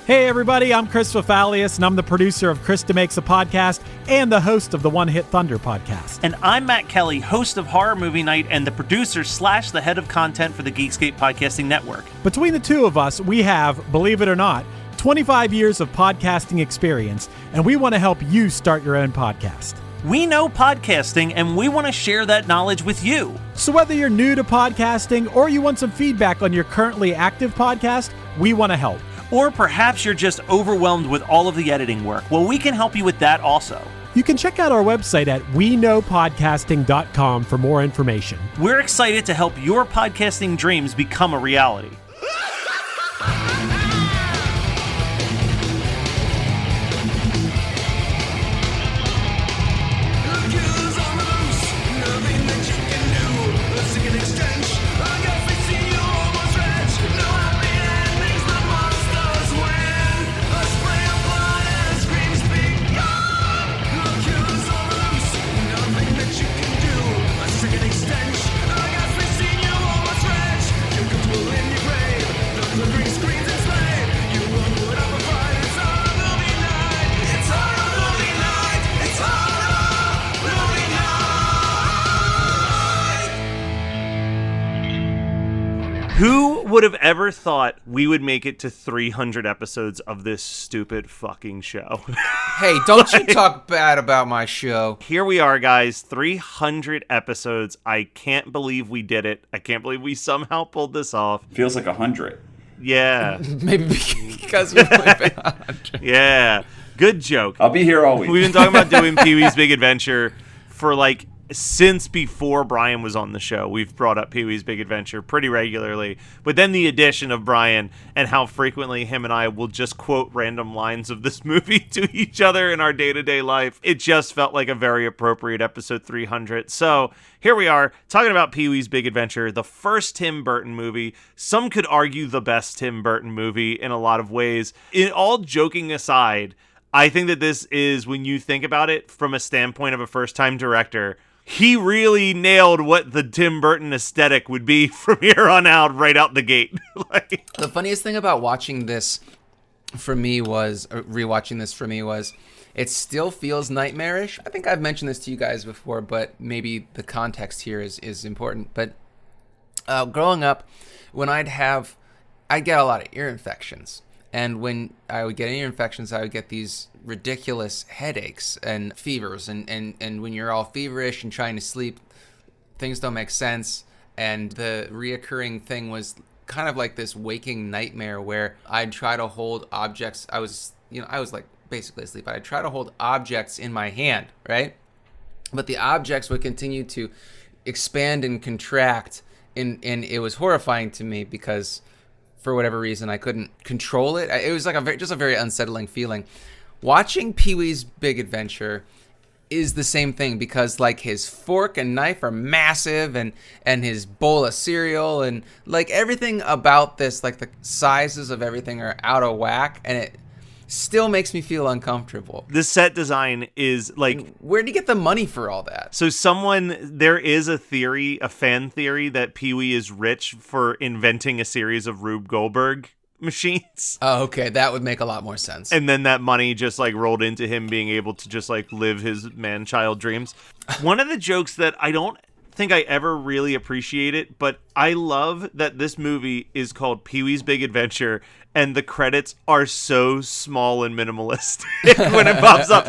Hey everybody, I'm Chris Fafalius, and I'm the producer of Krista Makes a Podcast and the host of the One Hit Thunder podcast. And I'm Matt Kelly, host of Horror Movie Night and the producer / the head of content for the Geekscape Podcasting Network. Between the two of us, we have, believe it or not, 25 years of podcasting experience, and we want to help you start your own podcast. We know podcasting, and we want to share that knowledge with you. So whether you're new to podcasting or you want some feedback on your currently active podcast, we want to help. Or perhaps you're just overwhelmed with all of the editing work. Well, we can help you with that also. You can check out our website at weknowpodcasting.com for more information. We're excited to help your podcasting dreams become a reality. Who would have ever thought we would make it to 300 episodes of this stupid fucking show? Hey, don't you talk bad about my show. Here we are, guys, 300 episodes. I can't believe we did it. I can't believe we somehow pulled this off. Feels like 100. Yeah. Maybe because we've only been 100. Yeah. Good joke. I'll be here all week. We've been talking about doing Pee-wee's Big Adventure for since before Brian was on the show. We've brought up Pee-wee's Big Adventure pretty regularly, but then the addition of Brian and how frequently him and I will just quote random lines of this movie to each other in our day-to-day life, it just felt like a very appropriate episode 300. So here we are talking about Pee-wee's Big Adventure, the first Tim Burton movie. Some could argue the best Tim Burton movie in a lot of ways. In all joking aside, I think that this is, when you think about it from a standpoint of a first-time director, he really nailed what the Tim Burton aesthetic would be from here on out, right out the gate. The funniest thing about watching this for me was, rewatching this for me was, it still feels nightmarish. I think I've mentioned this to you guys before, but maybe the context here is important. But growing up, when I'd get a lot of ear infections. And when I would get ear infections, I would get these ridiculous headaches and fevers. And when you're all feverish and trying to sleep, things don't make sense. And the reoccurring thing was kind of like this waking nightmare where I'd try to hold objects. I was like basically asleep. I'd try to hold objects in my hand, right? But the objects would continue to expand and contract. And it was horrifying to me because for whatever reason, I couldn't control it. It was like just a very unsettling feeling. Watching Pee-wee's Big Adventure is the same thing because like his fork and knife are massive and his bowl of cereal and like everything about this, like the sizes of everything are out of whack, and it still makes me feel uncomfortable. The set design is like... Where do you get the money for all that? So there is a fan theory that Pee-wee is rich for inventing a series of Rube Goldberg machines. Oh, okay. That would make a lot more sense. And then that money just rolled into him being able to just live his man-child dreams. One of the jokes that I don't think I ever really appreciate it, but I love that this movie is called Pee-wee's Big Adventure and the credits are so small and minimalist when it pops up.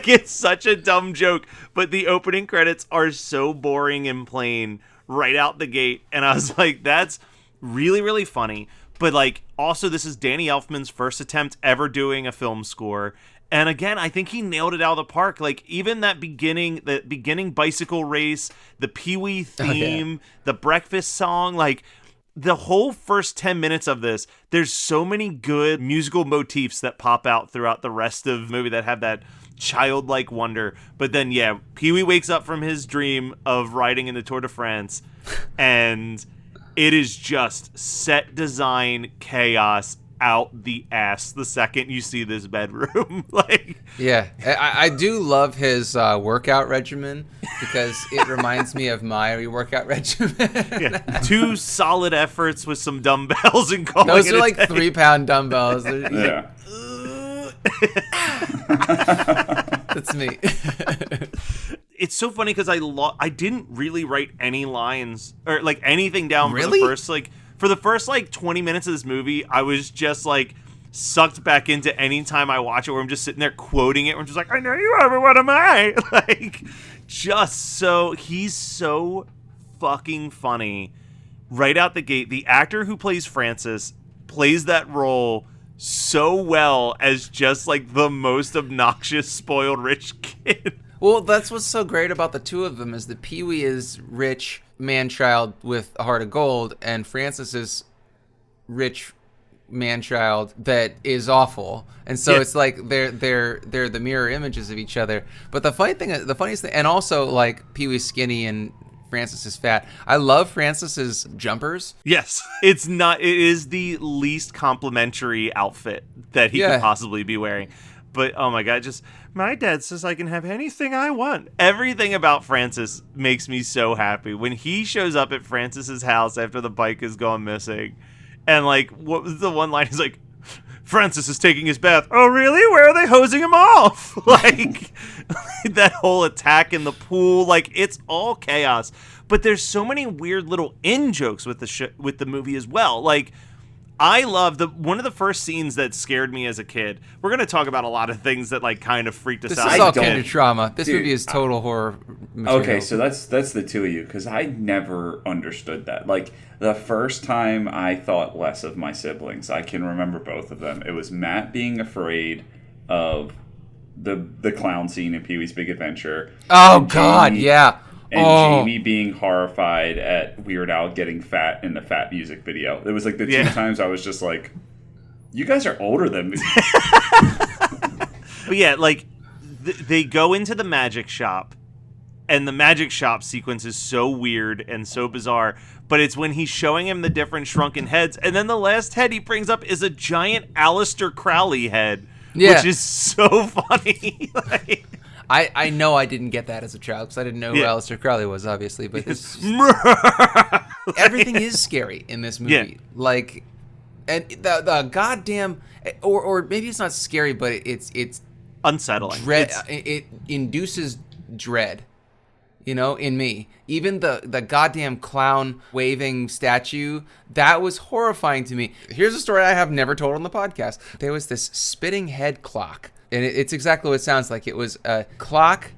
It's such a dumb joke, but the opening credits are so boring and plain right out the gate. And I was like, that's really, really funny. But also this is Danny Elfman's first attempt ever doing a film score. And again, I think he nailed it out of the park. Even the beginning bicycle race, the Pee-wee theme, the breakfast song, the whole first 10 minutes of this, there's so many good musical motifs that pop out throughout the rest of the movie that have that childlike wonder. But then, yeah, Pee-wee wakes up from his dream of riding in the Tour de France, and it is just set design chaos out the ass the second you see this bedroom. Like, yeah, I do love his workout regimen because it reminds me of my workout regimen. yeah, 2 solid efforts with some dumbbells and calling Those it are a like day. 3-pound dumbbells. Yeah. That's me. It's so funny because I didn't really write any lines or like anything down Really? for the first 20 minutes of this movie. I was just like sucked back into any time I watch it where I'm just sitting there quoting it. Where I'm just like, I know you are, but what am I? Like, he's so fucking funny right out the gate. The actor who plays Francis plays that role so well as just like the most obnoxious, spoiled rich kid. Well, that's what's so great about the two of them is that Pee-wee is rich man-child with a heart of gold, and Francis is rich man-child that is awful. And so it's like they're the mirror images of each other. But the funniest thing, and also like Pee-wee's skinny and Francis is fat. I love Francis's jumpers. Yes, it is the least complimentary outfit that he could possibly be wearing. But oh my God, my dad says I can have anything I want. Everything about Francis makes me so happy. When he shows up at Francis's house after the bike has gone missing, and like, what was the one line? He's like, Francis is taking his bath. Oh, really? Where are they hosing him off? Like, that whole attack in the pool. Like, it's all chaos. But there's so many weird little in-jokes with the movie as well. Like, I love one of the first scenes that scared me as a kid. We're going to talk about a lot of things that like kind of freaked us out. This is all kindertrauma. This movie is total horror material. Okay, so that's the two of you, because I never understood that. Like, the first time I thought less of my siblings, I can remember both of them. It was Matt being afraid of the clown scene in Pee-wee's Big Adventure. Oh, God, yeah. And Jamie being horrified at Weird Al getting fat in the Fat music video. It was like the two times I was just like, you guys are older than me. But yeah, like, they go into the magic shop, and the magic shop sequence is so weird and so bizarre, but it's when he's showing him the different shrunken heads, and then the last head he brings up is a giant Aleister Crowley head, which is so funny. Like, I know I didn't get that as a child because I didn't know who Aleister Crowley was, obviously. But everything is scary in this movie. Yeah. Like, and the goddamn, or maybe it's not scary, but it's unsettling. Dread. It induces dread. You know, in me. Even the goddamn clown waving statue, that was horrifying to me. Here's a story I have never told on the podcast. There was this spitting head clock. And it's exactly what it sounds like. It was a clock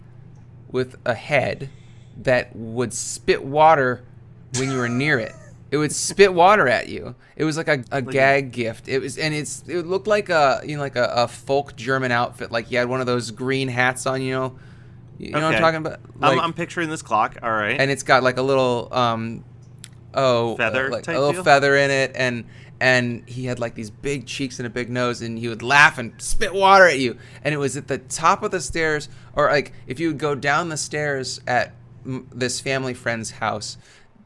with a head that would spit water when you were near it. It would spit water at you. It was like a gag gift. It looked like a folk German outfit. Like you had one of those green hats on. You know what I'm talking about. Like, I'm picturing this clock. All right. And it's got like a little feather, like type a little deal? feather in it, and he had like these big cheeks and a big nose, and he would laugh and spit water at you. And it was at the top of the stairs, or like if you would go down the stairs at this family friend's house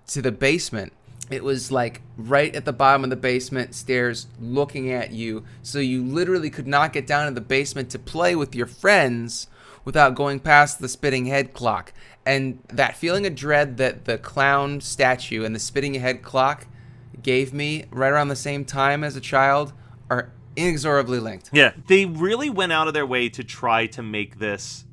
to the basement, it was like right at the bottom of the basement stairs looking at you. So you literally could not get down to the basement to play with your friends without going past the spitting head clock. And that feeling of dread that the clown statue and the spitting head clock gave me right around the same time as a child are inexorably linked. Yeah, they really went out of their way to try to make this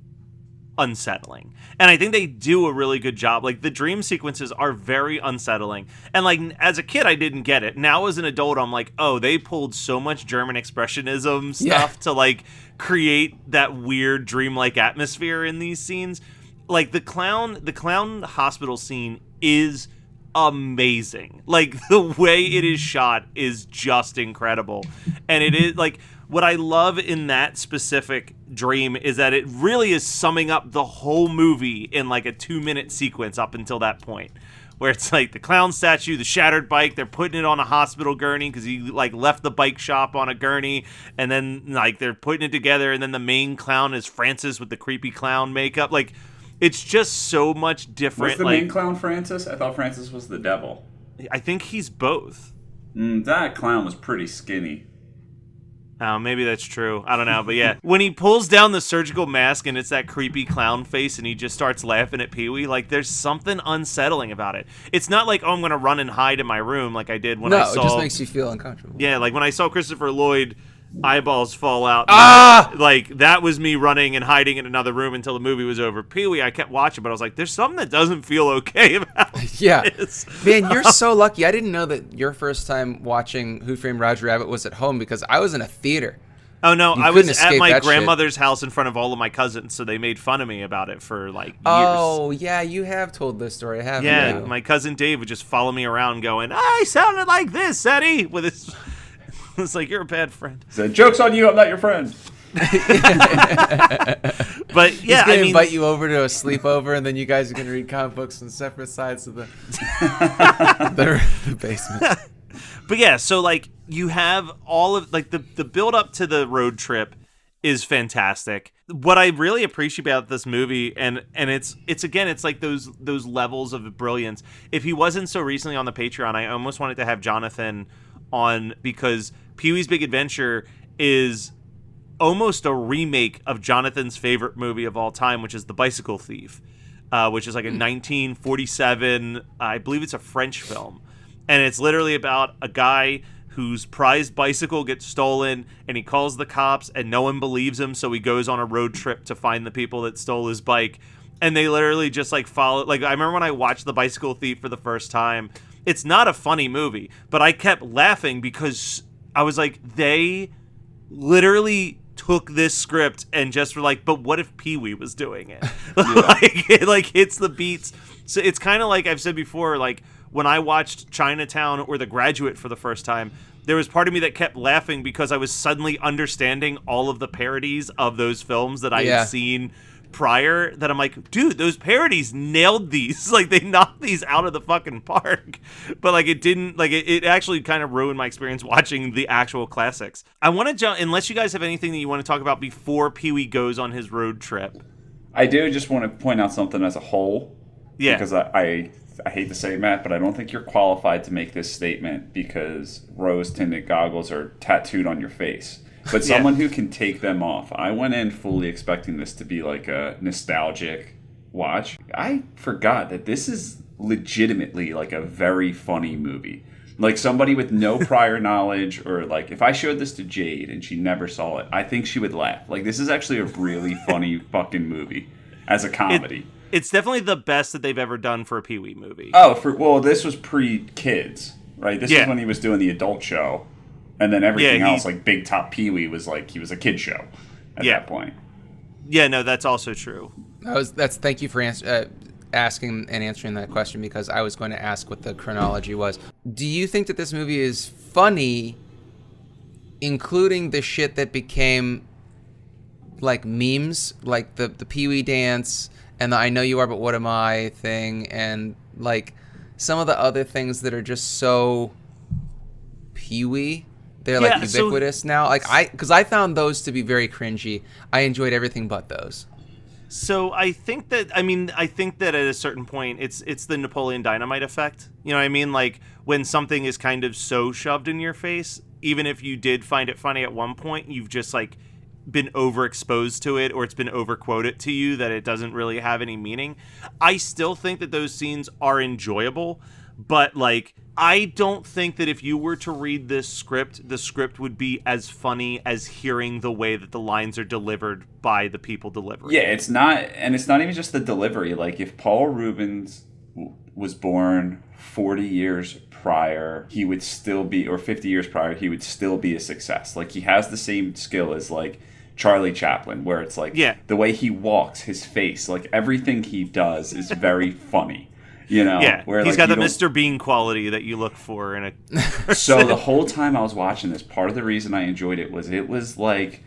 unsettling. And I think they do a really good job. Like, the dream sequences are very unsettling. And, like, as a kid, I didn't get it. Now, as an adult, I'm like, oh, they pulled so much German expressionism stuff to, like, create that weird dreamlike atmosphere in these scenes. Like, the clown hospital scene is amazing. Like, the way it is shot is just incredible. And it is, like, what I love in that specific dream is that it really is summing up the whole movie in like a 2-minute sequence up until that point, where it's like the clown statue, the shattered bike, they're putting it on a hospital gurney because he like left the bike shop on a gurney, and then like they're putting it together, and then the main clown is Francis with the creepy clown makeup. Like, it's just so much different. Was the main clown Francis? I thought Francis was the devil. I think he's both. That clown was pretty skinny. Oh, maybe that's true. I don't know. But yeah, when he pulls down the surgical mask and it's that creepy clown face and he just starts laughing at Pee-wee, like there's something unsettling about it. It's not like, oh, I'm going to run and hide in my room like I did when I saw... No, it just makes you feel uncomfortable. Yeah, like when I saw Christopher Lloyd eyeballs fall out. Like that was me running and hiding in another room until the movie was over. Pee-wee, I kept watching, but I was like, there's something that doesn't feel okay about this. Man, you're so lucky. I didn't know that your first time watching Who Framed Roger Rabbit was at home, because I was in a theater. Oh no, You I was couldn't at escape my that grandmother's house in front of all of my cousins, so they made fun of me about it for like years. Oh yeah, you have told this story, haven't Yeah, you? my cousin Dave would just follow me around going, I sounded like this, Eddie, with his... It's like, you're a bad friend. He said, joke's on you, I'm not your friend. But yeah, He's gonna I mean, invite you over to a sleepover, and then you guys are gonna read comic books on separate sides of the basement. but yeah, so like you have all of like the build up to the road trip is fantastic. What I really appreciate about this movie, and it's again, it's like those levels of brilliance. If he wasn't so recently on the Patreon, I almost wanted to have Jonathan on, because Pee-wee's Big Adventure is almost a remake of Jonathan's favorite movie of all time, which is The Bicycle Thief, which is like a 1947, I believe it's a French film. And it's literally about a guy whose prized bicycle gets stolen, and he calls the cops and no one believes him, so he goes on a road trip to find the people that stole his bike. And they literally just like follow, like I remember when I watched The Bicycle Thief for the first time, it's not a funny movie, but I kept laughing because I was like, they literally took this script and just were like, but what if Pee-wee was doing it? Like, it like hits the beats. So it's kind of like I've said before, like when I watched Chinatown or The Graduate for the first time, there was part of me that kept laughing because I was suddenly understanding all of the parodies of those films that I had seen prior, that I'm like, dude, those parodies nailed these. Like, they knocked these out of the fucking park. But like, it didn't, like, it actually kind of ruined my experience watching the actual classics. I want to jump, unless you guys have anything that you want to talk about before Pee-wee goes on his road trip. I do just want to point out something as a whole. Yeah. Because I hate to say it, Matt, but I don't think you're qualified to make this statement because rose-tinted goggles are tattooed on your face. But someone who can take them off. I went in fully expecting this to be like a nostalgic watch. I forgot that this is legitimately like a very funny movie. Like somebody with no prior knowledge, or like if I showed this to Jade and she never saw it, I think she would laugh. Like this is actually a really funny fucking movie as a comedy. It's definitely the best that they've ever done for a Pee-wee movie. Oh, well, this was pre-kids, right? This is when he was doing the adult show. And then everything else, like Big Top Pee-wee, was like he was a kid show at that point. Yeah, no, that's also true. Thank you for asking and answering that question, because I was going to ask what the chronology was. Do you think that this movie is funny, including the shit that became like memes, like the Pee-wee dance and the I know you are, but what am I thing, and like some of the other things that are just so Pee-wee? They're like ubiquitous now. Like because I found those to be very cringy. I enjoyed everything but those. So I think that at a certain point it's the Napoleon Dynamite effect. You know what I mean? Like when something is kind of so shoved in your face, even if you did find it funny at one point, you've just like been overexposed to it, or it's been overquoted to you that it doesn't really have any meaning. I still think that those scenes are enjoyable, but like I don't think that if you were to read this script, the script would be as funny as hearing the way that the lines are delivered by the people delivering. Yeah, it's not, and it's not even just the delivery. Like if Paul Rubens was born 40 years prior, he would still be, or 50 years prior, he would still be a success. Like he has the same skill as like Charlie Chaplin, where it's like the way he walks, his face, like everything he does is very funny. You know, where he's got the Mr. Bean quality that you look for in a. So the whole time I was watching this, part of the reason I enjoyed it was like,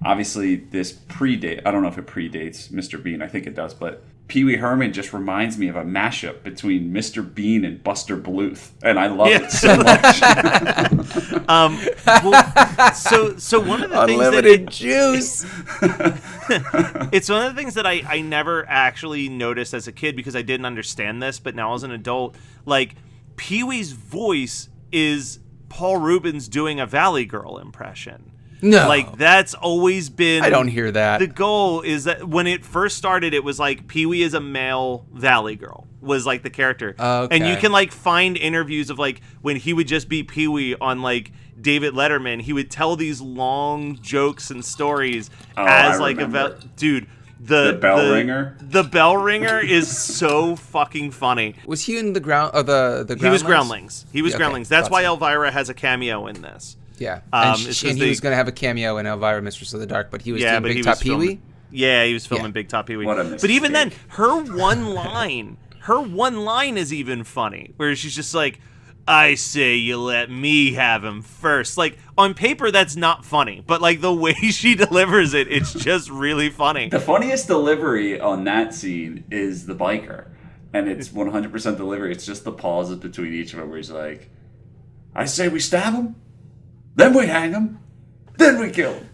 obviously this I don't know if it predates Mr. Bean, I think it does, but Pee-wee Herman just reminds me of a mashup between Mr. Bean and Buster Bluth, and I love it so much. So one of the unlimited juice. It's one of the things that I never actually noticed as a kid because I didn't understand this, but now as an adult, like Pee-wee's voice is Paul Rubens doing a Valley Girl impression. No. Like, that's always been... I don't hear that. The goal is that when it first started, it was like Pee-wee is a male Valley Girl was like the character. Okay. And you can like find interviews of like when he would just be Pee-wee on like David Letterman. He would tell these long jokes and stories as like dude. The bell ringer. The bell ringer is so fucking funny. Was he in the ground? Or the Groundlings? He was Groundlings. He was Groundlings. That's why so. Elvira has a cameo in this. Yeah, and he was going to have a cameo in Elvira, Mistress of the Dark, but he was doing Big Top Pee-wee? Yeah, he was filming Big Top Pee-wee. What a mistake. But even then, her one line is even funny, where she's just like, I say you let me have him first. Like, on paper, that's not funny, but like the way she delivers it, it's just really funny. The funniest delivery on that scene is the biker, and it's 100% delivery. It's just the pauses between each of them where he's like, I say we stab him, then we hang him, then we kill him.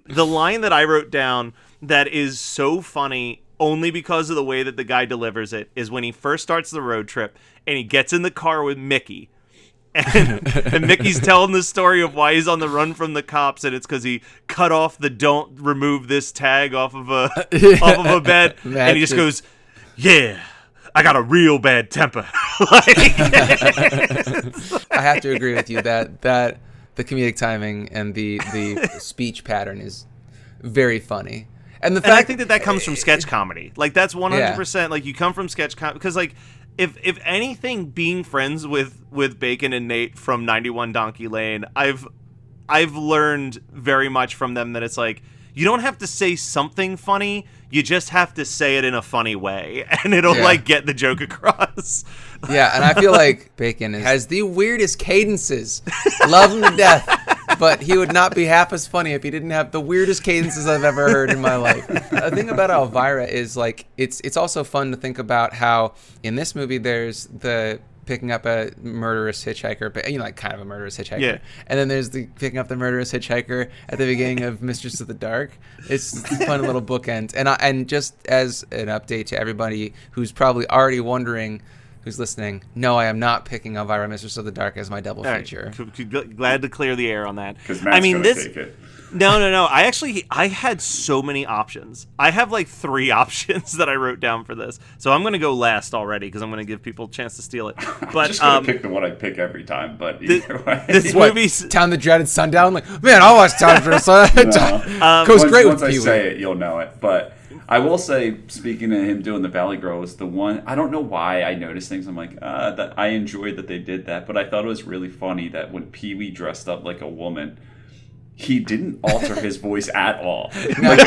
The line that I wrote down that is so funny only because of the way that the guy delivers it is when he first starts the road trip and he gets in the car with Mickey. And Mickey's telling the story of why he's on the run from the cops, and it's because he cut off the "don't remove this" tag off of a bed, and he just goes, "Yeah, I got a real bad temper." I have to agree with you that the comedic timing and the speech pattern is very funny. And I think that comes from sketch comedy. Like, that's 100%. Like, you come from sketch comedy because, like, if anything, being friends with Bacon and Nate from 91 Donkey Lane, I've learned very much from them that it's like, you don't have to say something funny, you just have to say it in a funny way, and it'll like get the joke across. Yeah, and I feel like Bacon has the weirdest cadences. Love him to death, but he would not be half as funny if he didn't have the weirdest cadences I've ever heard in my life. The thing about Elvira is like it's also fun to think about how in this movie there's the picking up a murderous hitchhiker, but like kind of a murderous hitchhiker. Yeah. And then there's the picking up the murderous hitchhiker at the beginning of Mistress of the Dark. It's a fun little bookend. And just as an update to everybody who's probably already wondering, who's listening, no, I am not picking Elvira, Mistress of the Dark as my double feature. Right. Glad to clear the air on that. Because Matt's going to take it. No. I had so many options. I have like 3 options that I wrote down for this. So I'm going to go last already because I'm going to give people a chance to steal it. But I'm just going to pick the one I pick every time, but either way. This movie's... Town the Dreaded Sundown? Like, man, I'll watch Town the Dreaded Sundown. Goes great with Pee-wee. Once I say it, you'll know it. But I will say, speaking of him doing the Valley Girl, was the one... I don't know why I noticed things. I'm like, that I enjoyed that they did that. But I thought it was really funny that when Pee-wee dressed up like a woman... He didn't alter his voice at all. Like,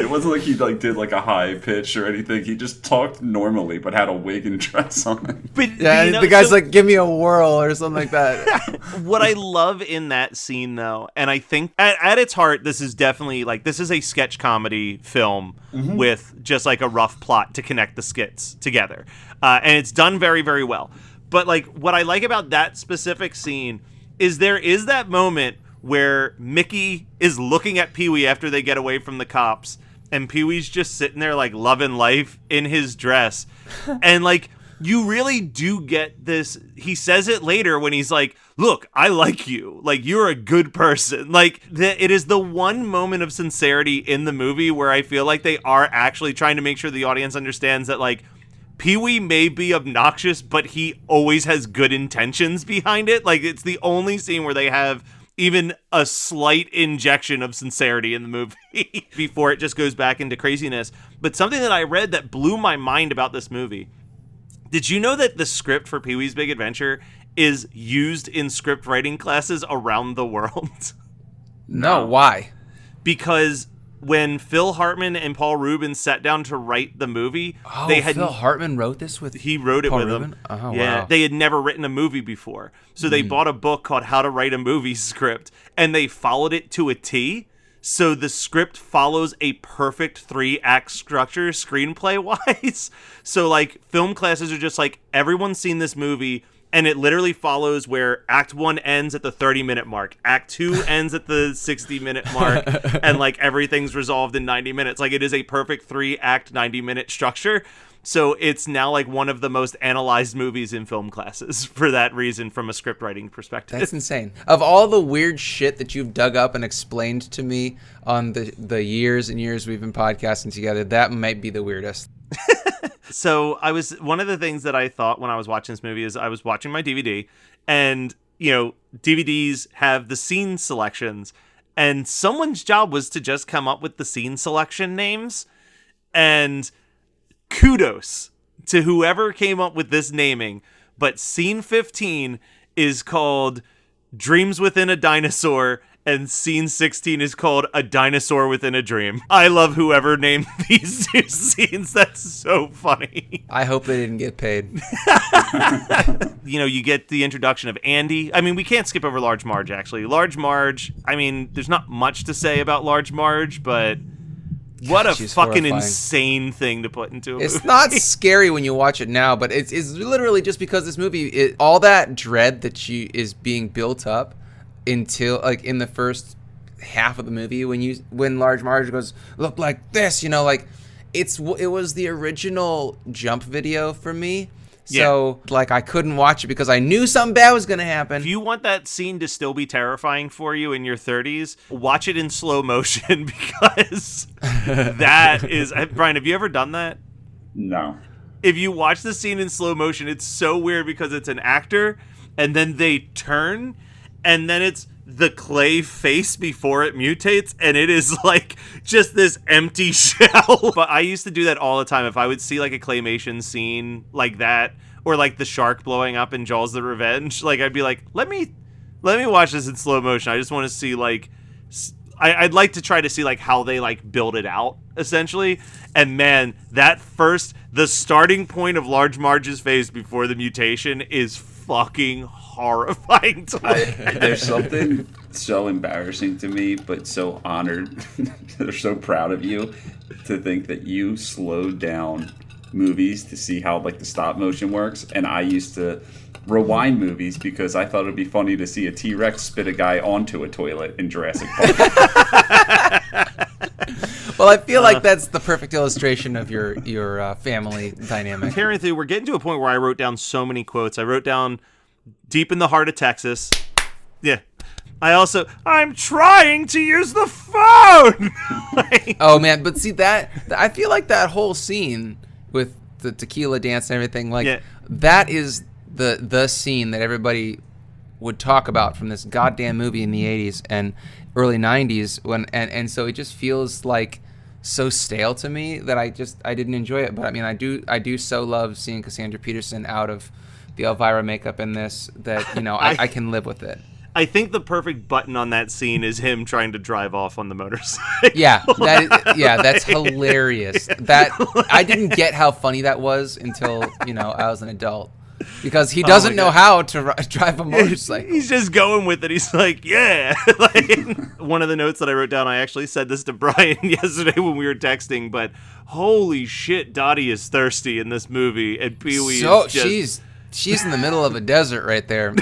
it wasn't like he like did like a high pitch or anything. He just talked normally, but had a wig and dress on. But the guy's like, "Give me a whirl" or something like that. What I love in that scene, though, and I think at its heart, this is definitely like this is a sketch comedy film with just like a rough plot to connect the skits together, and it's done very, very well. But like what I like about that specific scene is there is that moment where Mickey is looking at Pee-wee after they get away from the cops, and Pee-wee's just sitting there like loving life in his dress. And like, you really do get this. He says it later when he's like, look, I like you. Like, you're a good person. Like, it is the one moment of sincerity in the movie where I feel like they are actually trying to make sure the audience understands that like, Pee-wee may be obnoxious, but he always has good intentions behind it. Like, it's the only scene where they have even a slight injection of sincerity in the movie before it just goes back into craziness. But something that I read that blew my mind about this movie. Did you know that the script for Pee-wee's Big Adventure is used in script writing classes around the world? No, why? Because when Phil Hartman and Paul Rubin sat down to write the movie, Phil Hartman wrote this with he wrote it Paul with Rubin? them. Oh, yeah, wow. they had never written a movie before, so they bought a book called How to Write a Movie Script, and they followed it to a T. So the script follows a perfect 3-act structure, screenplay-wise. So like film classes are just like everyone's seen this movie. And it literally follows where Act 1 ends at the 30-minute mark. Act 2 ends at the 60-minute mark. And, like, everything's resolved in 90 minutes. Like, it is a perfect 3-act, 90-minute structure. So it's now like one of the most analyzed movies in film classes for that reason, from a script writing perspective. That's insane. Of all the weird shit that you've dug up and explained to me on the years and years we've been podcasting together, that might be the weirdest. So one of the things that I thought when I was watching this movie is I was watching my DVD, and, you know, DVDs have the scene selections, and someone's job was to just come up with the scene selection names. And kudos to whoever came up with this naming, but scene 15 is called Dreams Within a Dinosaur, and scene 16 is called A Dinosaur Within a Dream. I love whoever named these two scenes. That's so funny. I hope they didn't get paid. You know, you get the introduction of Andy. I mean, we can't skip over Large Marge, actually. Large Marge, I mean, there's not much to say about Large Marge, but what a She's fucking horrifying. Insane thing to put into a movie. It's not scary when you watch it now, but it's literally just because this movie, all that dread that is being built up until, like, in the first half of the movie, when Large Marge goes, look like this, you know, like, it was the original Jump video for me. So, like, I couldn't watch it because I knew something bad was going to happen. If you want that scene to still be terrifying for you in your 30s, watch it in slow motion, because that is... Brian, have you ever done that? No. If you watch the scene in slow motion, it's so weird because it's an actor, and then they turn, and then it's the clay face before it mutates, and it is like just this empty shell. But I used to do that all the time. If I would see like a claymation scene like that, or like the shark blowing up in Jaws the Revenge, like I'd be like, let me watch this in slow motion. I just want to see, like, I'd like to try to see like how they like build it out, essentially. And man, the starting point of Large Marge's face before the mutation is fucking horrifying to me. There's something so embarrassing to me, but so honored. They're so proud of you to think that you slowed down movies to see how, like, the stop motion works. And I used to rewind movies because I thought it'd be funny to see a T-Rex spit a guy onto a toilet in Jurassic Park. Well, I feel like that's the perfect illustration of your family dynamic. Carrying through, we're getting to a point where I wrote down so many quotes. I wrote down deep in the heart of Texas. Yeah. I'm trying to use the phone. Oh man, but see that, I feel like that whole scene with the tequila dance and everything, like, that is the scene that everybody would talk about from this goddamn movie in the 80s and early 90s, and so it just feels like so stale to me that I didn't enjoy it. But I mean, I do so love seeing Cassandra Peterson out of the Elvira makeup in this, that, you know, I can live with it. I think the perfect button on that scene is him trying to drive off on the motorcycle. Yeah, that's hilarious. That I didn't get how funny that was until, you know, I was an adult, because he doesn't know how to drive a motorcycle. He's just going with it. He's like, yeah. Like, one of the notes that I wrote down, I actually said this to Brian yesterday when we were texting, but holy shit, Dottie is thirsty in this movie, and Pee-wee is just... She's in the middle of a desert right there.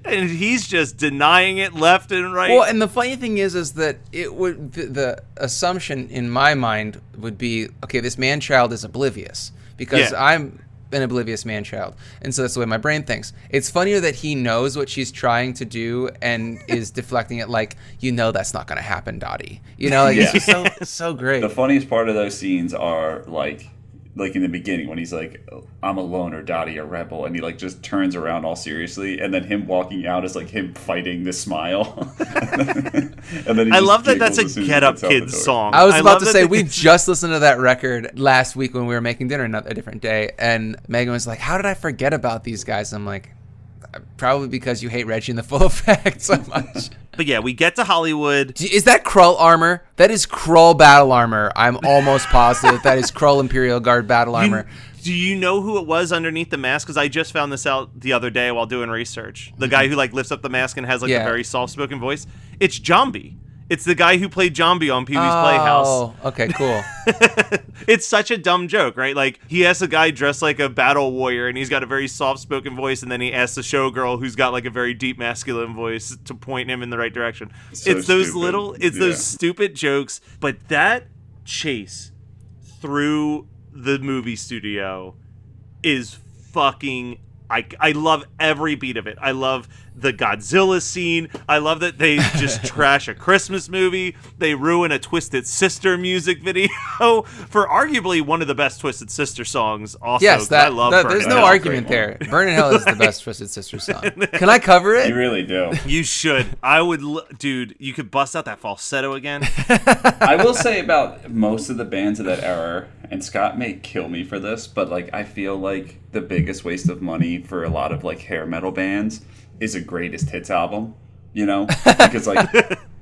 And he's just denying it left and right. Well, and the funny thing is that it would, the assumption in my mind would be, okay, this man-child is oblivious, because I'm an oblivious man-child, and so that's the way my brain thinks. It's funnier that he knows what she's trying to do and is deflecting it, like, you know, that's not going to happen, Dottie. You know, like, it's just so great. The funniest part of those scenes are like in the beginning when he's like, I'm a loner, Dottie, a rebel, and he like just turns around all seriously, and then him walking out is like him fighting the smile. And then I love that that's a Get Up Kids song. I was about to say, we just listened to that record last week when we were making dinner a different day, and Megan was like, how did I forget about these guys? I'm like, probably because you hate Reggie in the Full Effect so much. But yeah, we get to Hollywood. Is that Krull armor? That is Krull battle armor. I'm almost positive that is Krull Imperial Guard battle armor. Do you know who it was underneath the mask? Because I just found this out the other day while doing research. The guy who like lifts up the mask and has like a very soft-spoken voice. It's Jambi. It's the guy who played Jambi on Pee-wee's Playhouse. Oh, okay, cool. It's such a dumb joke, right? Like, he asks a guy dressed like a battle warrior, and he's got a very soft-spoken voice, and then he asks a showgirl who's got like a very deep masculine voice to point him in the right direction. It's those those stupid jokes, but that chase through the movie studio is fucking... I love every beat of it. I love the Godzilla scene. I love that they just trash a Christmas movie. They ruin a Twisted Sister music video for arguably one of the best Twisted Sister songs. Also, yes, I love there's no argument there. Burn in Hell is the best Twisted Sister song. Can I cover it? You really do. You should. I would, dude. You could bust out that falsetto again. I will say about most of the bands of that era, and Scott may kill me for this, but like I feel like the biggest waste of money for a lot of like hair metal bands is a greatest hits album, you know? Because like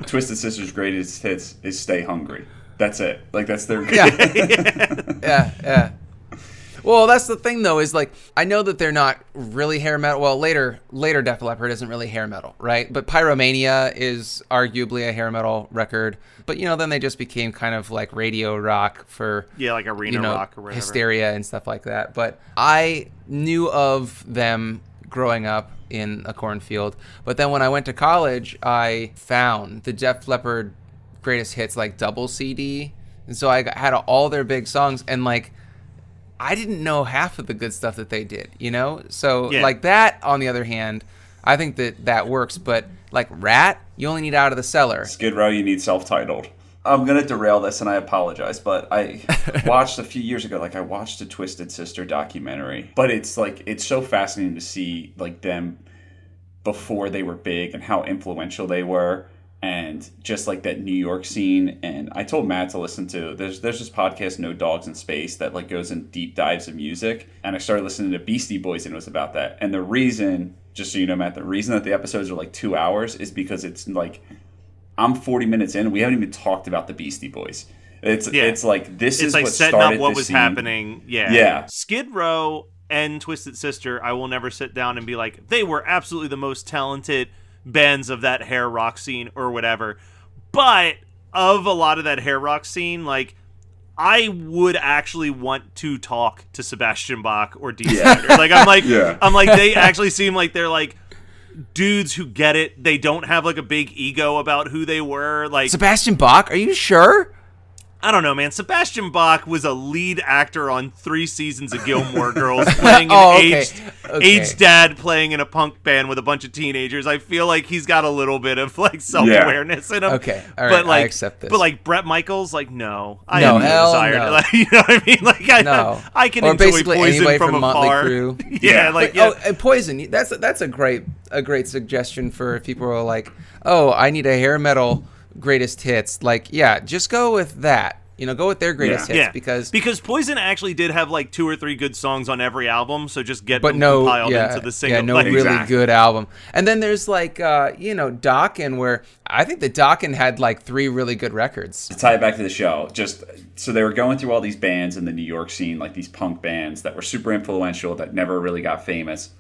Twisted Sister's greatest hits is Stay Hungry. That's it. Like that's their yeah. Well, that's the thing though, is like I know that they're not really hair metal. Well, later Def Leppard isn't really hair metal, right? But Pyromania is arguably a hair metal record. But you know, then they just became kind of like radio rock for like arena rock or whatever. Hysteria and stuff like that. But I knew of them growing up in a cornfield. But then when I went to college, I found the Def Leppard greatest hits like double CD, and so I had all their big songs, and like I didn't know half of the good stuff that they did, you know? So like that, on the other hand, I think that works. But like Rat, you only need Out of the Cellar. Skid Row, you need Self-Titled. I'm going to derail this and I apologize, but I watched a few years ago, like I watched a Twisted Sister documentary. But it's like, it's so fascinating to see like them before they were big and how influential they were. And just like that New York scene. And I told Matt to listen to, there's this podcast, No Dogs in Space, that like goes in deep dives of music. And I started listening to Beastie Boys and it was about that. And the reason, just so you know, Matt, the reason that the episodes are like 2 hours is because it's like, I'm 40 minutes in and we haven't even talked about the Beastie Boys. It's like, this is like what setting started up what this was scene. happening. Yeah. Skid Row and Twisted Sister, I will never sit down and be like, they were absolutely the most talented bands of that hair rock scene or whatever. But of a lot of that hair rock scene, like I would actually want to talk to Sebastian Bach or Dean Snyder. Like I'm like they actually seem like they're like dudes who get it. They don't have like a big ego about who they were. Like Sebastian Bach, are you sure? I don't know, man. Sebastian Bach was a lead actor on 3 seasons of Gilmore Girls, playing an aged dad playing in a punk band with a bunch of teenagers. I feel like he's got a little bit of like self-awareness in him. Okay, all right, but like, I accept this. But like Bret Michaels, like no, I no, have no desire to, like, you know what I mean? Like I can or enjoy basically Poison anybody from Motley afar. Crue. Oh, and Poison. That's a great suggestion for if people are like, oh, I need a hair metal greatest hits. Like, yeah, just go with that. You know, go with their greatest hits because Poison actually did have like 2 or 3 good songs on every album, so just get them compiled into the single. Yeah, no really good album. And then there's like Dokken, where I think that Dokken had like 3 really good records. To tie it back to the show, just so they were going through all these bands in the New York scene, like these punk bands that were super influential that never really got famous.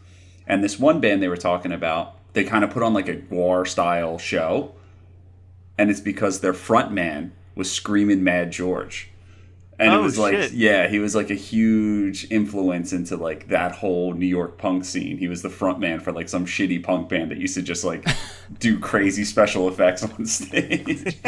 And this one band they were talking about, they kind of put on like a Gwar style show, and it's because their front man was Screamin' Mad George. And it was like, he was like a huge influence into like that whole New York punk scene. He was the front man for like some shitty punk band that used to just like do crazy special effects on stage.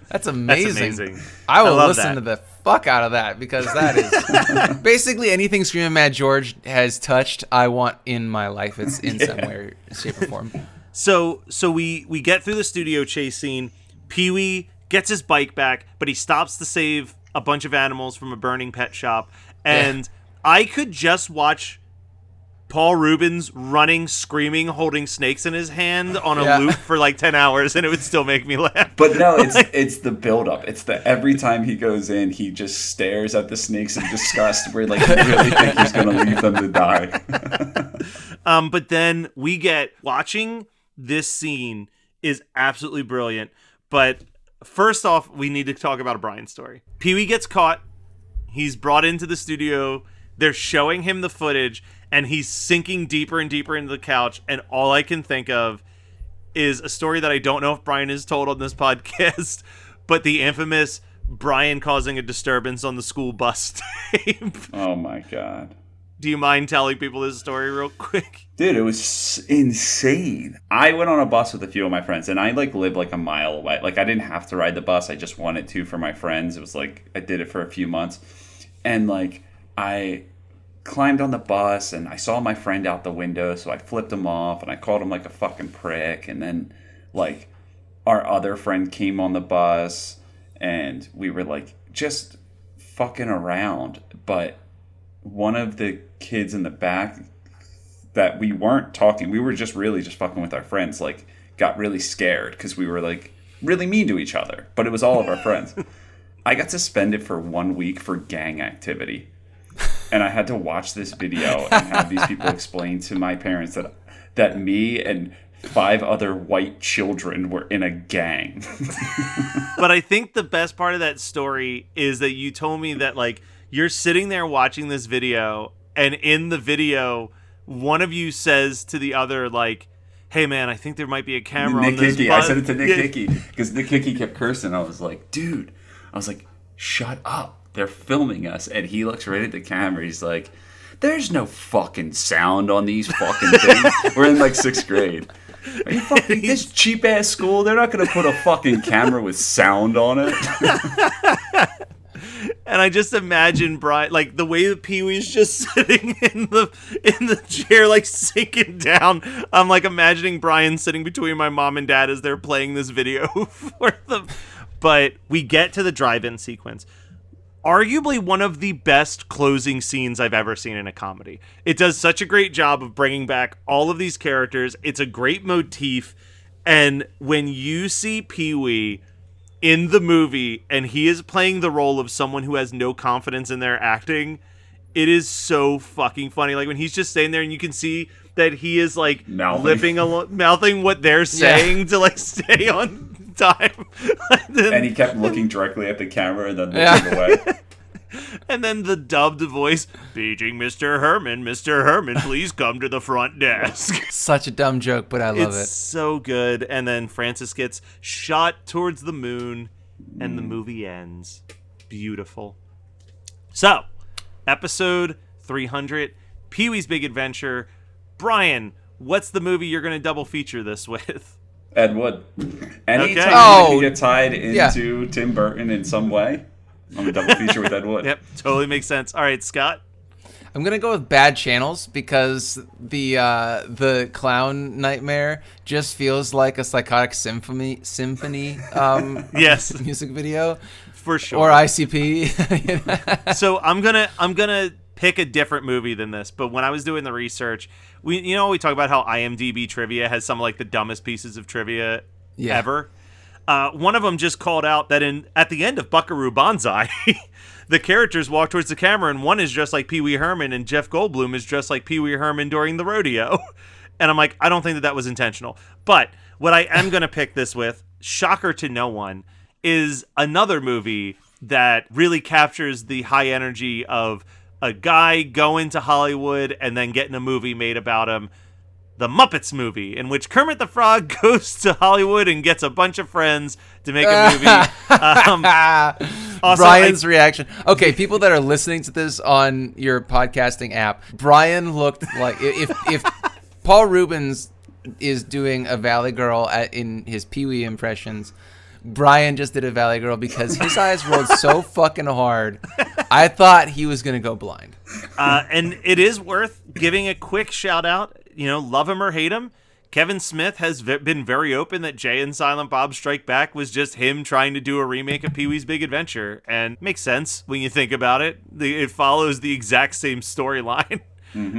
That's amazing. That's amazing. I will listen to the fuck out of that, because that is basically anything Screamin' Mad George has touched, I want in my life. It's in some way, shape, or form. So we get through the studio chase scene. Pee-wee gets his bike back, but he stops to save a bunch of animals from a burning pet shop. And I could just watch Paul Rubens running, screaming, holding snakes in his hand on a loop for like 10 hours, and it would still make me laugh. But no, it's the buildup. It's the every time he goes in, he just stares at the snakes in disgust, where like you really think he's going to leave them to die. But then we get watching this scene is absolutely brilliant. But first off, we need to talk about a Brian story. Pee-wee gets caught. He's brought into the studio. They're showing him the footage, and he's sinking deeper and deeper into the couch. And all I can think of is a story that I don't know if Brian has told on this podcast, but the infamous Brian causing a disturbance on the school bus tape. Oh my God. Do you mind telling people this story real quick? Dude, it was insane. I went on a bus with a few of my friends, and I like lived like a mile away. Like I didn't have to ride the bus. I just wanted to for my friends. It was like I did it for a few months. And like I climbed on the bus and I saw my friend out the window, so I flipped him off and I called him like a fucking prick. And then like our other friend came on the bus and we were like just fucking around. But one of the kids in the back that we weren't talking, we were just really just fucking with our friends, like got really scared because we were like really mean to each other, but it was all of our friends. I got suspended for 1 week for gang activity. And I had to watch this video and have these people explain to my parents that me and 5 other white children were in a gang. But I think the best part of that story is that you told me that like you're sitting there watching this video, and in the video, one of you says to the other like, "Hey man, I think there might be a camera Nick on this Hickey. bus." I said it to Nick Hickey because Nick Hickey kept cursing. I was like, dude, shut up. They're filming us. And he looks right at the camera. He's like, there's no fucking sound on these fucking things. We're in like 6th grade. Are you fucking this cheap ass school? They're not going to put a fucking camera with sound on it. And I just imagine Brian, like the way that Pee-wee's just sitting in the chair, like sinking down. I'm like imagining Brian sitting between my mom and dad as they're playing this video for them. But we get to the drive-in sequence. Arguably one of the best closing scenes I've ever seen in a comedy. It does such a great job of bringing back all of these characters. It's a great motif. And when you see Pee-wee in the movie and he is playing the role of someone who has no confidence in their acting, it is so fucking funny. Like when he's just sitting there and you can see that he is like mouthing what they're saying to like stay on time. And he kept looking directly at the camera and then looking away. And then the dubbed voice, "Paging Mr. Herman. Mr. Herman, please come to the front desk." Such a dumb joke, but I love It's it. so good. And then Francis gets shot towards the moon and the movie ends. Beautiful. So, episode 300, Pee-wee's Big Adventure. Brian, what's the movie you're going to double feature this with? Ed Wood. Anytime Okay. you can get tied into Tim Burton in some way, I'm a double feature with Ed Wood. Yep, totally makes sense. All right, Scott. I'm gonna go with Bad Channels because the clown nightmare just feels like a psychotic symphony Yes, music video for sure. or ICP. So I'm gonna pick a different movie than this. But when I was doing the research, we talk about how IMDb trivia has some of like the dumbest pieces of trivia ever. One of them just called out that at the end of Buckaroo Banzai, the characters walk towards the camera, and one is dressed like Pee Wee Herman, and Jeff Goldblum is dressed like Pee Wee Herman during the rodeo. And I'm like, I don't think that was intentional. But what I am going to pick this with, shocker to no one, is another movie that really captures the high energy of a guy going to Hollywood and then getting a movie made about him. The Muppets movie, in which Kermit the Frog goes to Hollywood and gets a bunch of friends to make a movie. Also, Brian's reaction. Okay, people that are listening to this on your podcasting app, Brian looked like if Paul Rubens is doing a Valley Girl in his Pee-wee impressions, Brian just did a Valley Girl because his eyes rolled so fucking hard. I thought he was gonna go blind. And it is worth giving a quick shout out. Love him or hate him, Kevin Smith has been very open that Jay and Silent Bob Strike Back was just him trying to do a remake of Pee-wee's Big Adventure. And makes sense when you think about it. It follows the exact same storyline,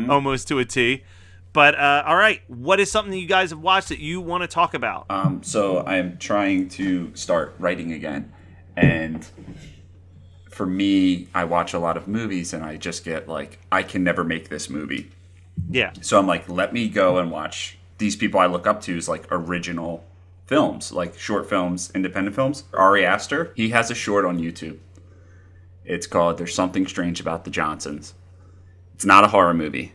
almost to a T. But, all right, what is something that you guys have watched that you want to talk about? So I am trying to start writing again. And for me, I watch a lot of movies and I just get like, I can never make this movie. Yeah. So I'm like, let me go and watch these people I look up to as like original films, like short films, independent films. Ari Aster, he has a short on YouTube. It's called There's Something Strange About the Johnsons. It's not a horror movie.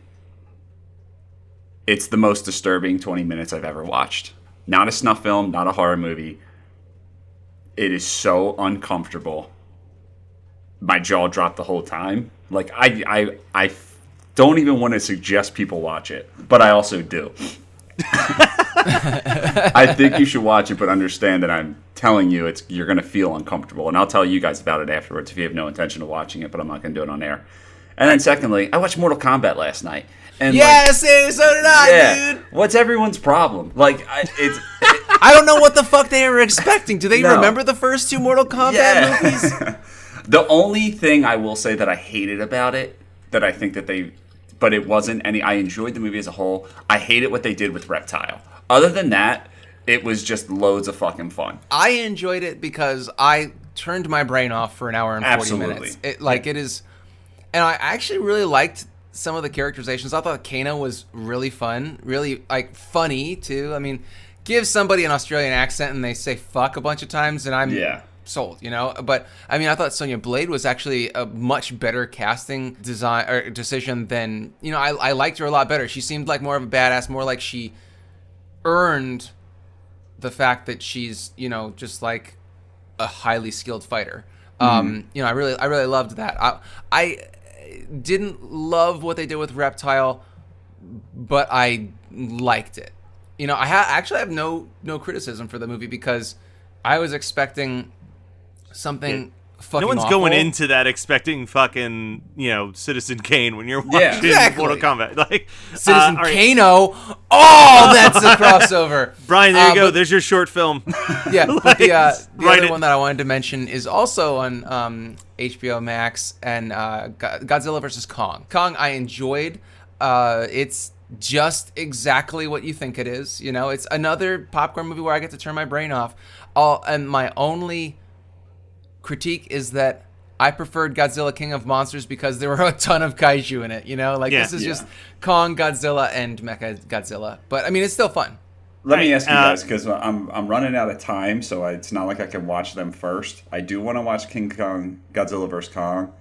It's the most disturbing 20 minutes I've ever watched. Not a snuff film, not a horror movie. It is so uncomfortable. My jaw dropped the whole time. Like, I don't even want to suggest people watch it, but I also do. I think you should watch it, but understand that I'm telling you you're going to feel uncomfortable. And I'll tell you guys about it afterwards if you have no intention of watching it, but I'm not going to do it on air. And then secondly, I watched Mortal Kombat last night. And Yes, so did I, dude. What's everyone's problem? Like, I don't know what the fuck they were expecting. Do they remember the first two Mortal Kombat movies? The only thing I will say that I hated about it, that I think that but it wasn't any, I enjoyed the movie as a whole. I hated what they did with Reptile. Other than that, it was just loads of fucking fun. I enjoyed it because I turned my brain off for an hour and 40 minutes. It is, and I actually really liked some of the characterizations. I thought Kano was really fun, really like funny too. I mean, give somebody an Australian accent and they say fuck a bunch of times and I'm sold, you know? But I mean, I thought Sonya Blade was actually a much better casting design or decision than, you know, I liked her a lot better. She seemed like more of a badass, more like she earned the fact that she's, you know, just like a highly skilled fighter. You know, I really loved that. I didn't love what they did with Reptile, but I liked it. You know, I actually have no criticism for the movie because I was expecting something fucking No one's awful. going into that expecting fucking, you know, Citizen Kane when you're watching exactly. Mortal Kombat. Like Citizen all right. Kano. Oh, that's a crossover. Brian, there you go. There's your short film. Yeah, but Like, the other it. one that I wanted to mention is also on HBO Max and Godzilla vs. Kong. Kong I enjoyed. It's just exactly what you think it is. You know, it's another popcorn movie where I get to turn my brain off. And my only critique is that I preferred Godzilla King of Monsters because there were a ton of kaiju in it. You know, like this is just Kong, Godzilla, and Mecha Godzilla. But I mean, it's still fun. Let me ask you guys, because I'm running out of time, so it's not like I can watch them first. I do want to watch King Kong, Godzilla vs. Kong.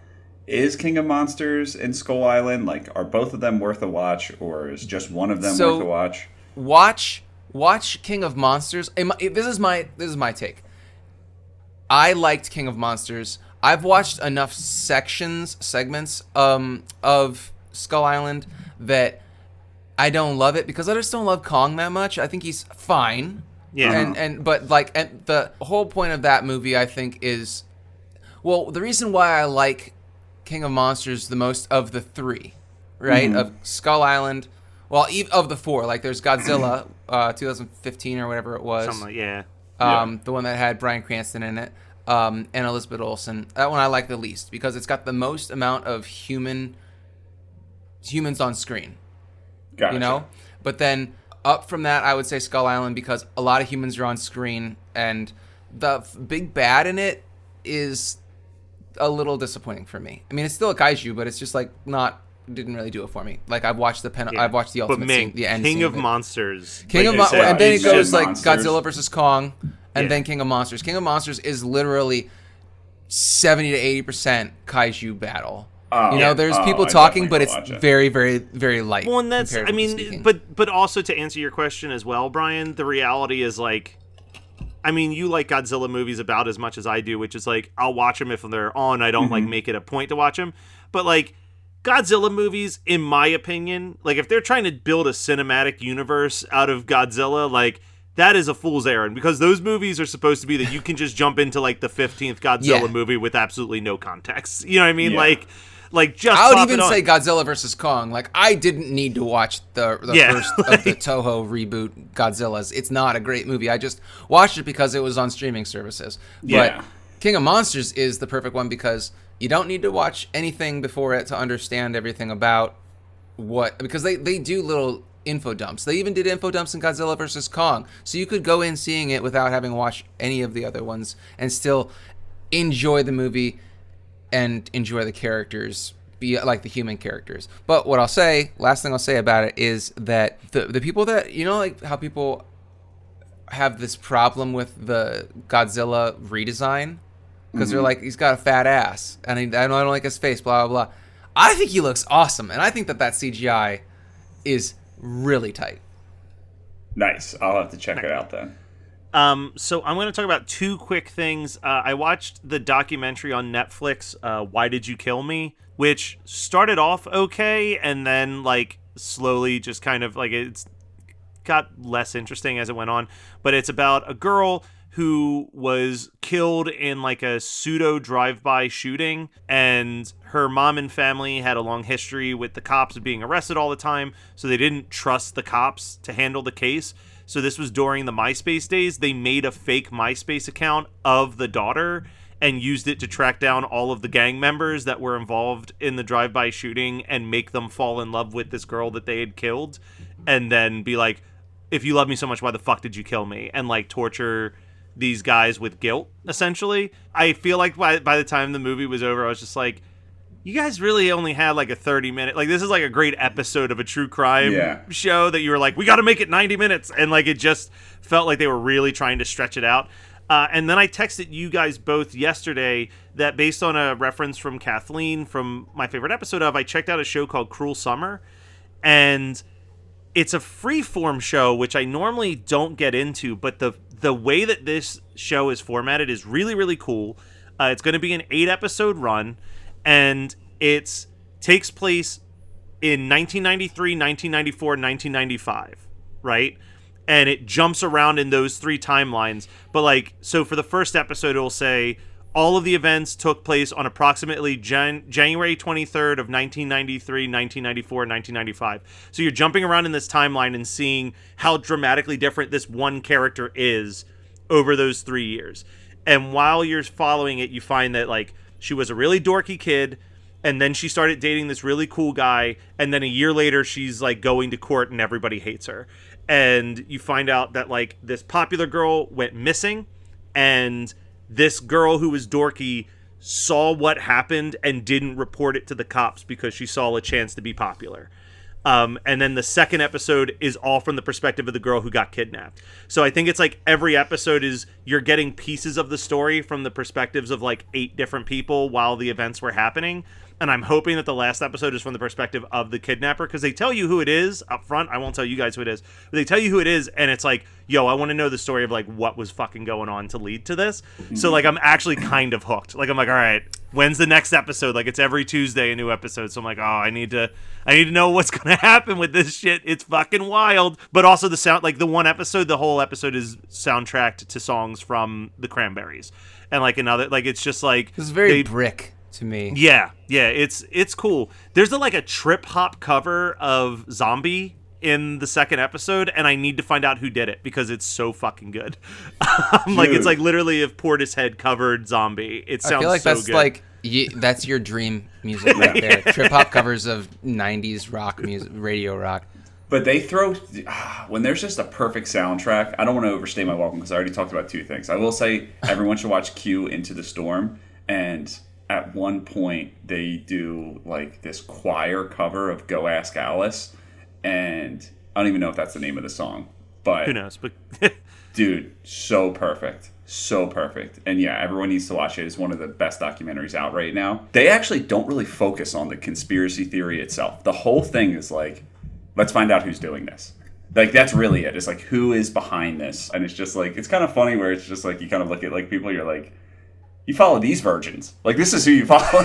Is King of Monsters and Skull Island, like, are both of them worth a watch, or is just one of them worth a watch? Watch King of Monsters. This is my take. I liked King of Monsters. I've watched enough segments of Skull Island that I don't love it because I just don't love Kong that much. I think he's fine. Yeah. But the whole point of that movie, I think, is, well, the reason why I like King of Monsters the most of the three, right? Of Skull Island, well, of the four, like there's Godzilla, 2015 or whatever it was. Something like, The one that had Bryan Cranston in it, and Elizabeth Olsen. That one I like the least because it's got the most amount of humans on screen. Gotcha. You know? But then up from that, I would say Skull Island because a lot of humans are on screen and the big bad in it is a little disappointing for me. I mean, it's still a kaiju, but it's just like didn't really do it for me. Like I've watched I've watched the ultimate scene, the end King scene of Monsters. and then it goes like Monsters. Godzilla versus Kong, and then King of Monsters. King of Monsters is literally 70 to 80% kaiju battle. There's people talking, but it's very, very, very light. Well, and that's, speaking. but also to answer your question as well, Brian, the reality is like, I mean, you like Godzilla movies about as much as I do, which is like, I'll watch them if they're on. I don't like make it a point to watch them. But like, Godzilla movies, in my opinion, like if they're trying to build a cinematic universe out of Godzilla, like that is a fool's errand because those movies are supposed to be that you can just jump into like the 15th Godzilla movie with absolutely no context. You know what I mean? Yeah. Like just I would even say Godzilla versus Kong. Like I didn't need to watch the first of the Toho reboot Godzillas. It's not a great movie. I just watched it because it was on streaming services. Yeah. But King of Monsters is the perfect one because you don't need to watch anything before it to understand everything about because they do little info dumps. They even did info dumps in Godzilla versus Kong. So you could go in seeing it without having watched any of the other ones and still enjoy the movie and enjoy the characters, be like the human characters. But what last thing I'll say about it is that the people that, you know, like how people have this problem with the Godzilla redesign because they're like, he's got a fat ass and I don't like his face, blah, blah, blah. I think he looks awesome. And I think that CGI is really tight. Nice. I'll have to check it out then. So I'm going to talk about two quick things. I watched the documentary on Netflix, Why Did You Kill Me? Which started off okay and then like slowly just kind of like got less interesting as it went on. But it's about a girl who was killed in like a pseudo drive-by shooting, and her mom and family had a long history with the cops being arrested all the time, so they didn't trust the cops to handle the case. So this was during the MySpace days. They made a fake MySpace account of the daughter and used it to track down all of the gang members that were involved in the drive-by shooting and make them fall in love with this girl that they had killed, and then be like, if you love me so much, why the fuck did you kill me? And like torture these guys with guilt, essentially. I feel like by the time the movie was over, I was just like, you guys really only had like a 30-minute, like this is like a great episode of a true crime show that you were like, we got to make it 90 minutes. And like, it just felt like they were really trying to stretch it out. And then I texted you guys both yesterday that based on a reference from Kathleen from my favorite episode of, I checked out a show called Cruel Summer, and it's a freeform show, which I normally don't get into, but the way that this show is formatted is really, really cool. It's going to be an 8-episode run, and it takes place in 1993, 1994, 1995, right? And it jumps around in those 3 timelines. But like, so for the first episode, it'll say all of the events took place on approximately January 23rd of 1993, 1994, 1995. So you're jumping around in this timeline and seeing how dramatically different this one character is over those 3 years. And while you're following it, you find that like she was a really dorky kid, and then she started dating this really cool guy, and then a year later she's like going to court and everybody hates her. And you find out that like this popular girl went missing, and this girl who was dorky saw what happened and didn't report it to the cops because she saw a chance to be popular. And then the second episode is all from the perspective of the girl who got kidnapped. So I think it's like every episode is you're getting pieces of the story from the perspectives of like 8 different people while the events were happening. And I'm hoping that the last episode is from the perspective of the kidnapper, because they tell you who it is up front. I won't tell you guys who it is, but they tell you who it is, and it's like, yo, I want to know the story of like what was fucking going on to lead to this. So like I'm actually kind of hooked. Like I'm like, all right, when's the next episode? Like it's every Tuesday a new episode. So I'm like, oh, I need to know what's gonna happen with this shit. It's fucking wild. But also the sound, like the one episode, the whole episode is soundtracked to songs from the Cranberries, and like another, like it's just like it's very Brick to me. Yeah, it's cool. There's like a trip hop cover of Zombie in the second episode, and I need to find out who did it because it's so fucking good. Like it's like literally if Portishead covered Zombie. It sounds so good. I feel like that's good. Like that's your dream music right there. Trip hop covers of 90s rock music, radio rock. But they throw, when there's just a perfect soundtrack, I don't want to overstay my welcome because I already talked about 2 things. I will say everyone should watch Q Into the Storm, and at one point they do like this choir cover of Go Ask Alice, and I don't even know if that's the name of the song, but who knows? But dude, so perfect. And yeah, everyone needs to watch it. It's one of the best documentaries out right now. They actually don't really focus on the conspiracy theory itself. The whole thing is like, let's find out who's doing this. Like, that's really it. It's like, who is behind this? And it's just like, it's kind of funny where it's just like, you kind of look at like people, you're like, you follow these virgins. Like, this is who you follow.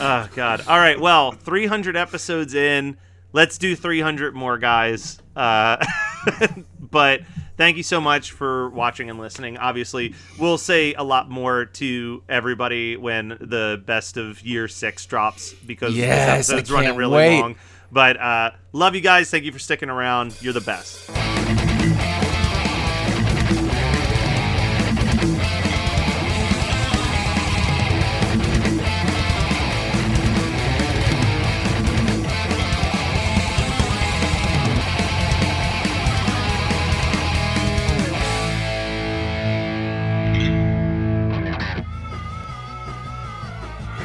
Oh, God. All right, well, 300 episodes in. Let's do 300 more, guys. But thank you so much for watching and listening. Obviously, we'll say a lot more to everybody when the best of year 6 drops, because this episode's running really long. But love you guys. Thank you for sticking around. You're the best.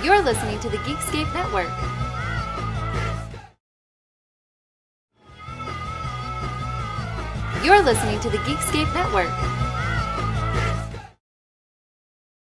You're listening to the Geekscape Network. You're listening to the Geekscape Network.